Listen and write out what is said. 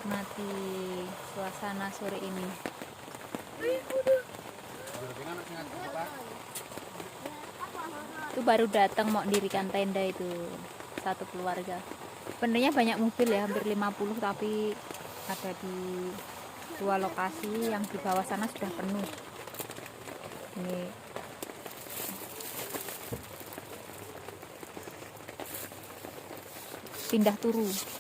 menikmati suasana sore ini. Itu baru datang mau dirikan tenda itu satu keluarga. Sebenarnya banyak mobil ya, hampir 50, tapi ada di dua lokasi, yang di bawah sana sudah penuh. Ini pindah turu.